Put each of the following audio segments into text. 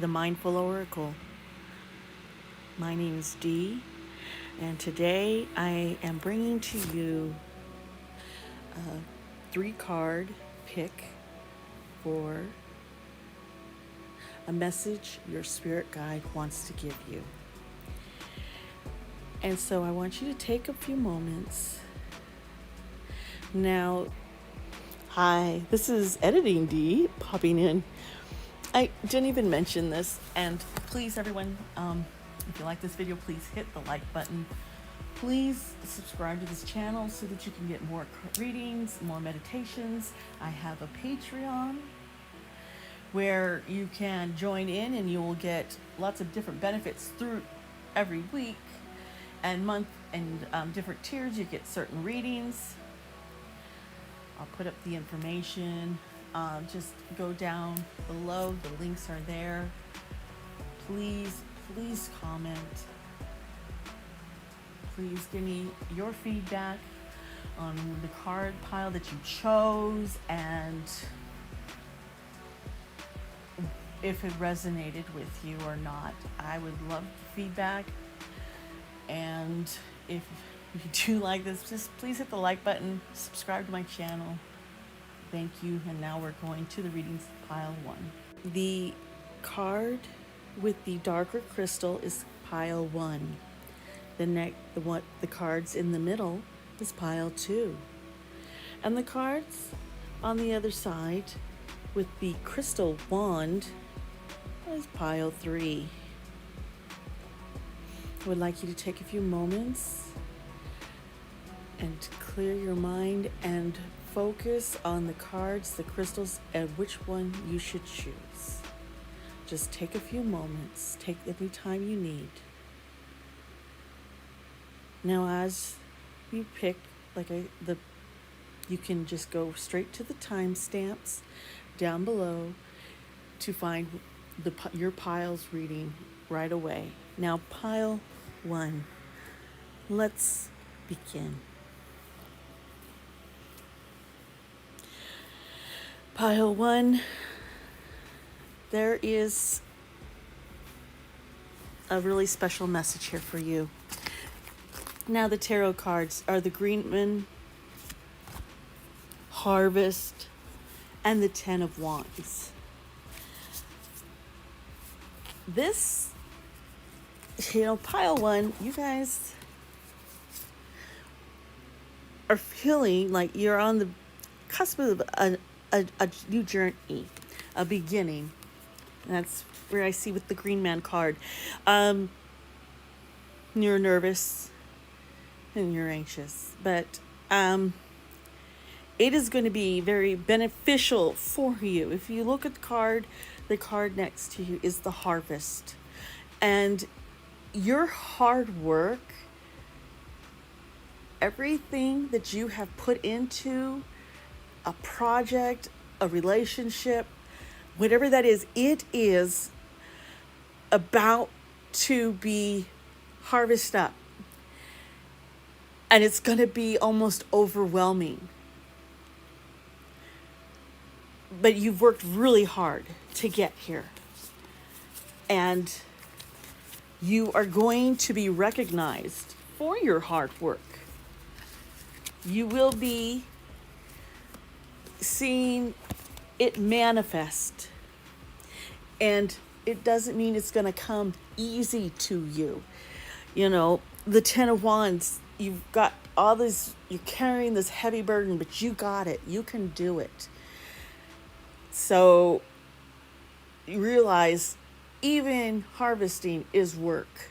to the Mindful Oracle. My name is Dee, and today I am bringing to you a 3-card pick for a message your spirit guide wants to give you. And so I want you to take a few moments. Now, hi, this is Editing Dee popping in. I didn't even mention this, and please everyone, if you like this video, please hit the like button. Please subscribe to this channel so that you can get more readings, more meditations. I have a Patreon where you can join in and you will get lots of different benefits through every week and month, and different tiers. You get certain readings. I'll put up the information. Just go down below. The links are there. Please comment. Please give me your feedback on the card pile that you chose and if it resonated with you or not. I would love feedback. And if you do like this, just please hit the like button, subscribe to my channel. Thank you. And now we're going to the readings pile 1. The card with the darker crystal is pile 1. The cards in the middle is pile 2. And the cards on the other side with the crystal wand is pile 3. I would like you to take a few moments and clear your mind and focus on the cards, the crystals, and which one you should choose. Just take a few moments. Take any time you need. Now, as you pick, you can just go straight to the timestamps down below to find your pile's reading right away. Now, pile 1. Let's begin. Pile 1, there is a really special message here for you. Now, the tarot cards are the Greenman, Harvest, and the Ten of Wands. This, pile 1, you guys are feeling like you're on the cusp of a new journey, a beginning. And that's where I see with the Green Man card. You're nervous and you're anxious, but it is going to be very beneficial for you. If you look at the card next to you is the Harvest. And your hard work, everything that you have put into a project, a relationship, whatever that is, it is about to be harvested up. And it's going to be almost overwhelming. But you've worked really hard to get here. And you are going to be recognized for your hard work. You will be seeing it manifest. And it doesn't mean it's going to come easy to you. The Ten of Wands, you've got all this, you're carrying this heavy burden, but you got it. You can do it. So you realize even harvesting is work.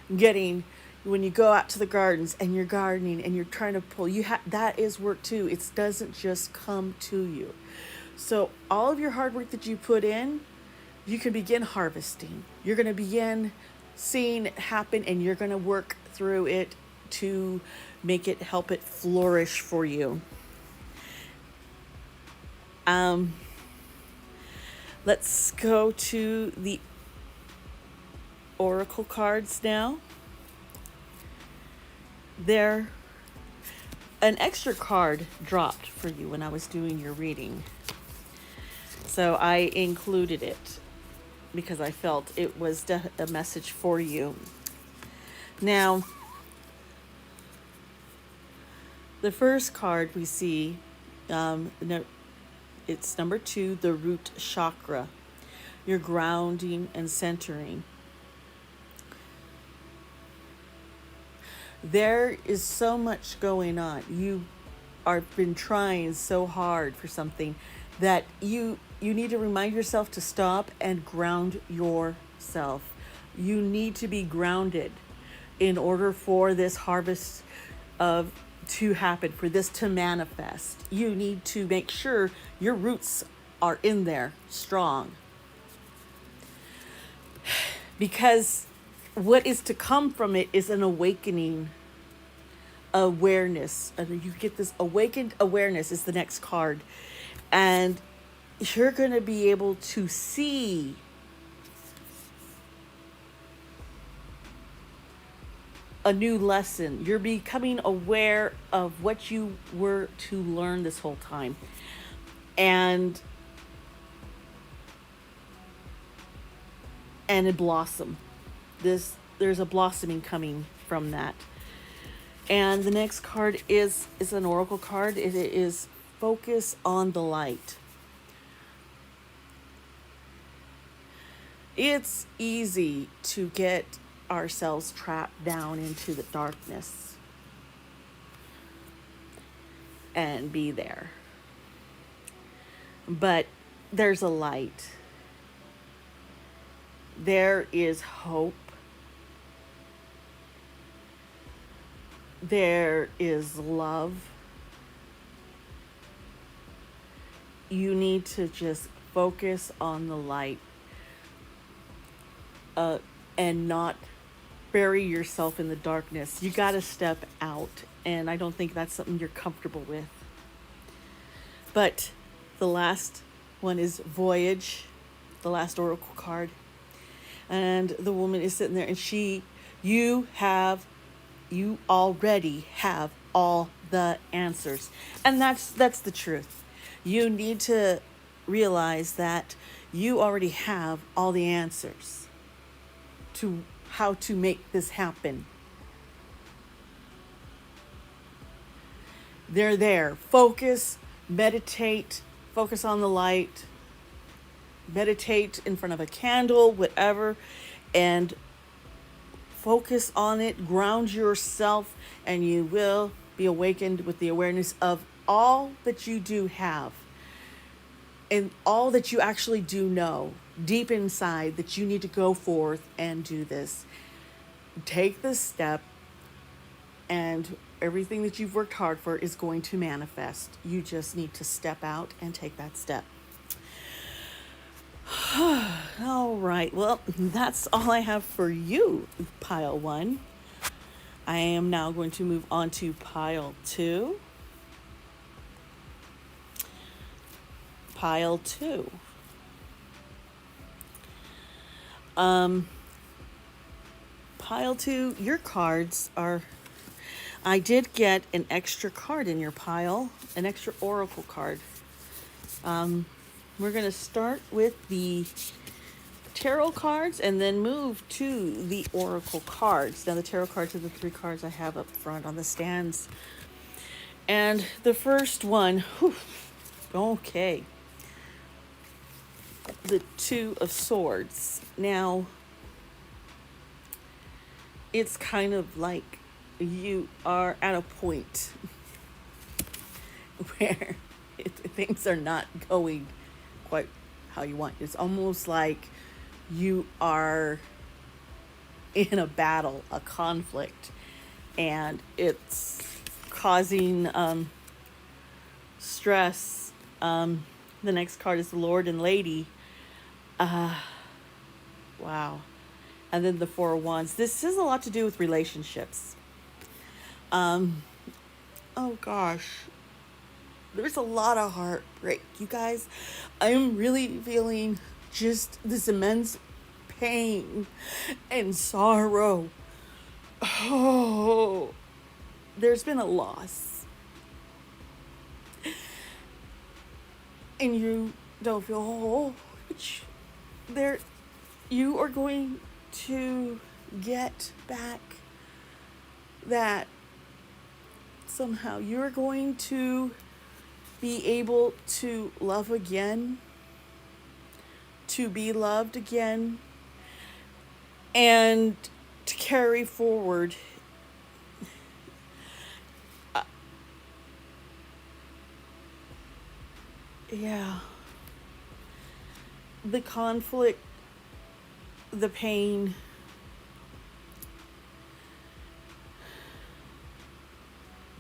When you go out to the gardens and you're gardening and you're trying to pull, that is work too. It doesn't just come to you. So all of your hard work that you put in, you can begin harvesting. You're going to begin seeing it happen, and you're going to work through it to help it flourish for you. Let's go to the oracle cards now. There, an extra card dropped for you when I was doing your reading, so I included it. because I felt it was a message for you. Now, the first card we see, it's number 2, the root chakra. You're grounding and centering. There is so much going on. You are been trying so hard for something that you need to remind yourself to stop and ground yourself. You need to be grounded in order for this harvest of to happen, for this to manifest. You need to make sure your roots are in there strong, because what is to come from it is an awakening awareness. And you get this awakened awareness is the next card, and you're going to be able to see a new lesson. You're becoming aware of what you were to learn this whole time, and it blossom. There's a blossoming coming from that. And the next card is an oracle card. It is focus on the light. It's easy to get ourselves trapped down into the darkness and be there. But there's a light. There is hope. There is love. You need to just focus on the light, and not bury yourself in the darkness. You got to step out, and I don't think that's something you're comfortable with. But the last one is Voyage, the last oracle card. And the woman is sitting there, and you already have all the answers. And that's the truth. You need to realize that you already have all the answers to how to make this happen. They're there. Focus, meditate, focus on the light, meditate in front of a candle, whatever, and focus on it, ground yourself, and you will be awakened with the awareness of all that you do have and all that you actually do know deep inside, that you need to go forth and do this. Take this step, and everything that you've worked hard for is going to manifest. You just need to step out and take that step. All right, well, that's all I have for you, pile 1. I am now going to move on to pile 2. Pile 2. Pile 2, your cards are... I did get an extra card in your pile, an extra oracle card. We're going to start with the tarot cards and then move to the oracle cards. Now, the tarot cards are the 3 cards I have up front on the stands. And the first one, okay, the 2 of Swords. Now, it's kind of like you are at a point where things are not going quite how you want. It's almost like you are in a battle, a conflict, and it's causing stress. The next card is the Lord and Lady. Wow. And then the 4 of Wands. This has a lot to do with relationships. Oh gosh. There's a lot of heartbreak, you guys. I'm really feeling just this immense pain and sorrow. Oh, there's been a loss. And you don't feel whole. you are going to get back that somehow. You're going to be able to love again, to be loved again, and to carry forward. Uh, yeah. The conflict, the pain,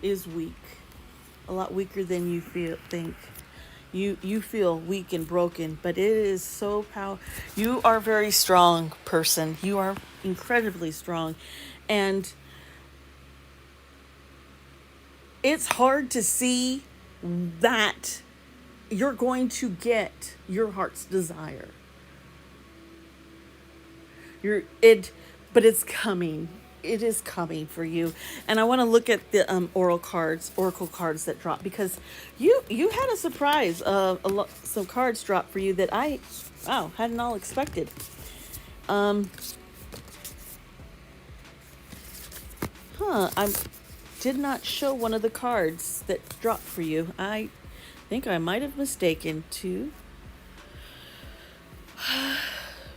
is weak. A lot weaker than you think. You feel weak and broken, but it is so powerful. You are a very strong person. You are incredibly strong. And it's hard to see that you're going to get your heart's desire. But it's coming. It is coming for you. And I want to look at the oracle cards that drop, because you had a surprise. Some cards dropped for you that I hadn't all expected. I did not show one of the cards that dropped for you. I think I might have mistaken two.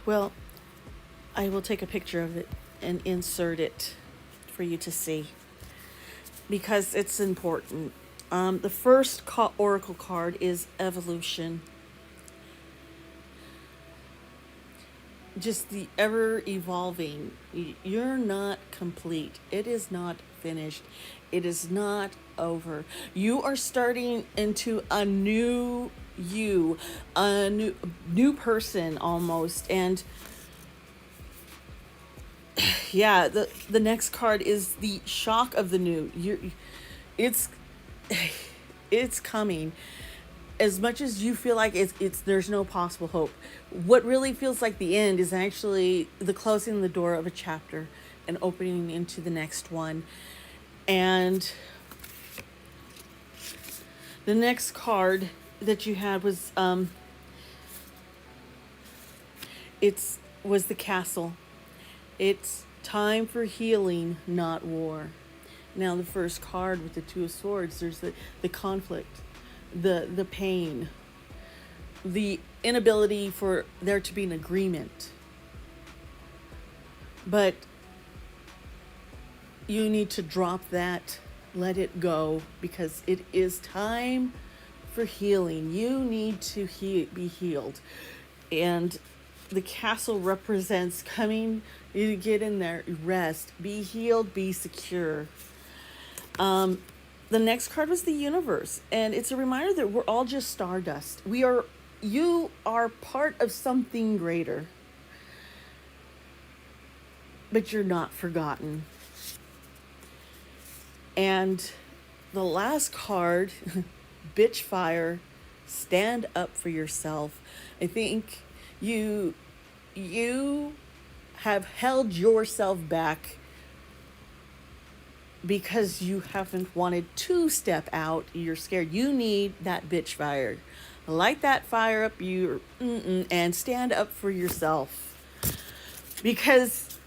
Well, I will take a picture of it and insert it for you to see, because it's important. The first oracle card is evolution. Just the ever evolving. You're not complete. It is not finished. It is not over. You are starting into a new you, a new person almost. And yeah, the next card is the shock of the new. It's it's coming. As much as you feel like it's there's no possible hope, what really feels like the end is actually the closing the door of a chapter and opening into the next one. And the next card that you had was was the castle. It's time for healing, not war. Now the first card with the Two of Swords, there's the conflict, the pain, the inability for there to be an agreement. But you need to drop that, let it go, because it is time for healing. You need to be healed. And the castle represents coming, you get in there, rest, be healed, be secure. The next card was the universe, and it's a reminder that we're all just stardust. You are part of something greater, but you're not forgotten. And the last card, bitch fire, stand up for yourself. I think you have held yourself back because you haven't wanted to step out. You're scared. You need that bitch fire. Light that fire up, and stand up for yourself. Because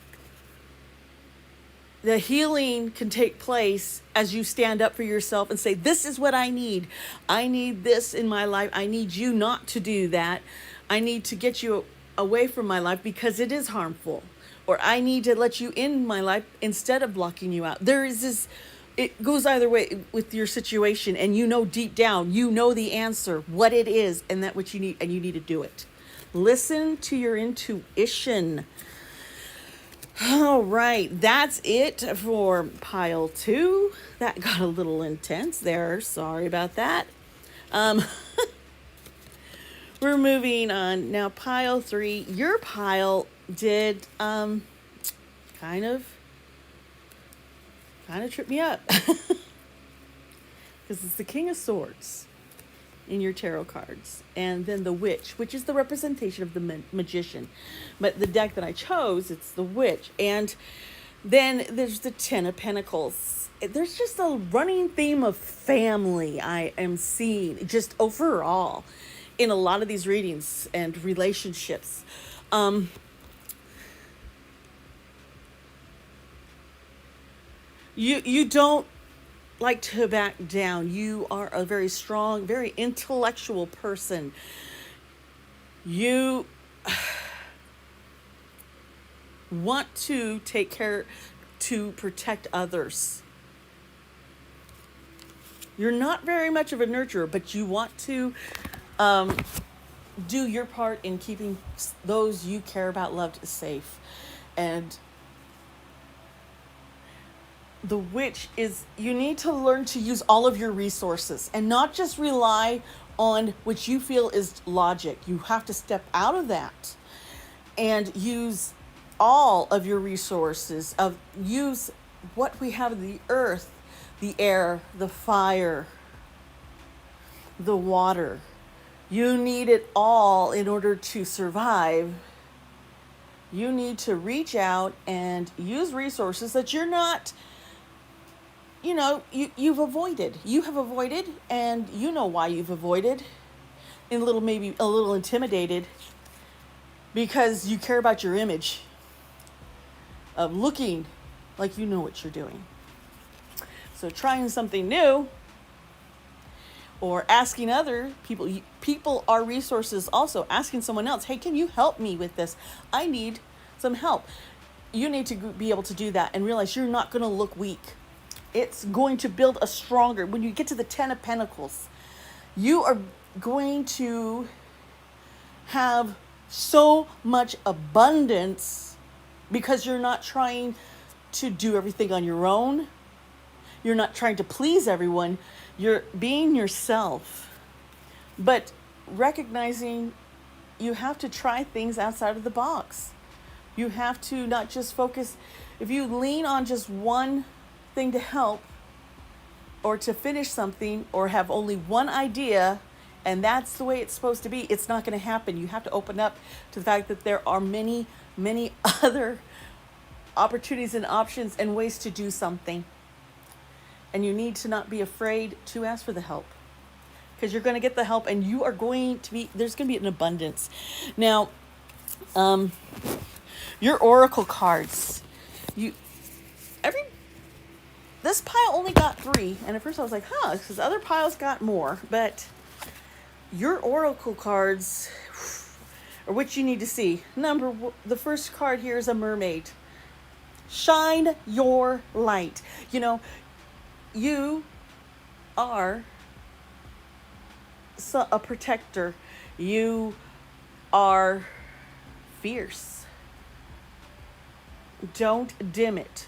the healing can take place as you stand up for yourself and say, this is what I need. I need this in my life. I need you not to do that. I need to get you away from my life because it is harmful. Or I need to let you in my life instead of blocking you out. There is this, it goes either way with your situation, and you know deep down, you know the answer, what it is, and that what you need, and you need to do it. Listen to your intuition. All right, that's it for pile 2. That got a little intense there. Sorry about that. We're moving on now. Pile 3. Your pile did kind of trip me up because it's the King of Swords in your tarot cards, and then the Witch, which is the representation of the magician. But the deck that I chose, it's the Witch. And then there's the Ten of Pentacles. There's just a running theme of family I am seeing just overall in a lot of these readings and relationships. You don't like to back down. You are a very strong, very intellectual person. You want to take care to protect others. You're not very much of a nurturer, but you want to do your part in keeping those you care about loved safe. And the which is you need to learn to use all of your resources and not just rely on what you feel is logic. You have to step out of that and use all of your resources of use what we have in the earth, the air, the fire, the water. You need it all in order to survive. You need to reach out and use resources that you're not, you've avoided. You have avoided, and you know why you've avoided. And maybe a little intimidated because you care about your image of looking like you know what you're doing. So trying something new or asking other people are resources also. Asking someone else, hey, can you help me with this? I need some help. You need to be able to do that and realize you're not going to look weak. It's going to build a stronger, when you get to the 10 of Pentacles, you are going to have so much abundance because you're not trying to do everything on your own. You're not trying to please everyone. You're being yourself. But recognizing you have to try things outside of the box. You have to not just focus. If you lean on just one thing to help or to finish something or have only one idea and that's the way it's supposed to be, it's not going to happen. You have to open up to the fact that there are many, many other opportunities and options and ways to do something. And you need to not be afraid to ask for the help, because you're going to get the help and you are going to be, there's going to be an abundance. Now, your oracle cards, this pile only got 3. And at first I was like, because other piles got more. But your oracle cards are what you need to see. The first card here is a mermaid. Shine your light. You are a protector. You are fierce. Don't dim it.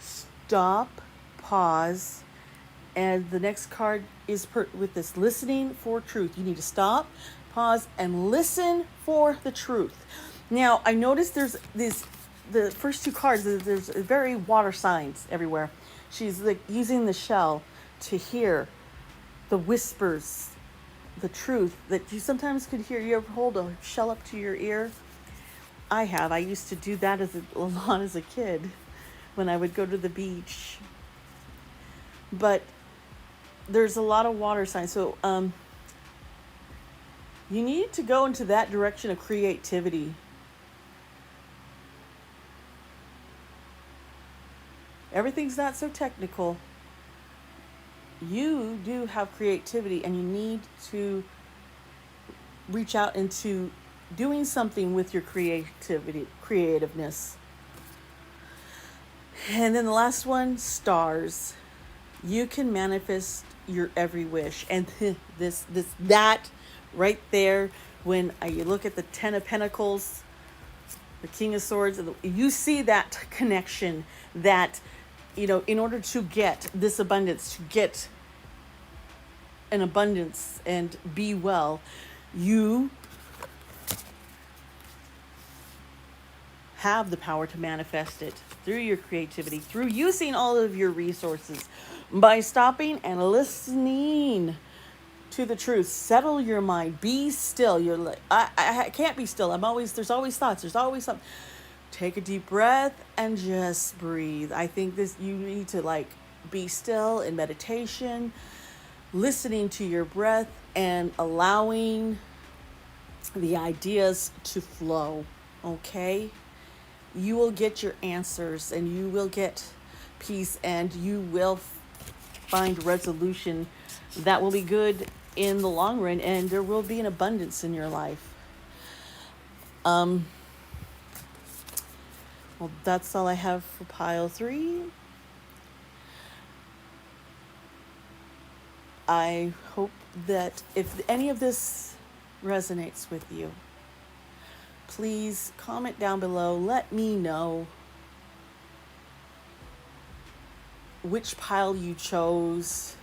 Stop, pause, and the next card is with this listening for truth. You need to stop, pause, and listen for the truth. Now, I noticed there's the first 2 cards, there's very water signs everywhere. She's like using the shell to hear the whispers, the truth that you sometimes could hear. You ever hold a shell up to your ear? I have. I used to do that a lot as a kid when I would go to the beach. But there's a lot of water signs. So you need to go into that direction of creativity. Everything's not so technical. You do have creativity and you need to reach out into doing something with your creativeness. And then the last one, stars. You can manifest your every wish. And that right there, when you look at the 10 of Pentacles, the King of Swords, you see that connection that, in order to get this abundance, to get an abundance and be well, you have the power to manifest it through your creativity, through using all of your resources, by stopping and listening to the truth. Settle your mind. Be still. You're like, I can't be still. There's always thoughts. There's always something. Take a deep breath and just breathe. I think you need to be still in meditation, listening to your breath and allowing the ideas to flow. okay? You will get your answers, and you will get peace, and you will find resolution that will be good in the long run, and there will be an abundance in your life. Um, well, that's all I have for pile 3. I hope that if any of this resonates with you, please comment down below. Let me know which pile you chose,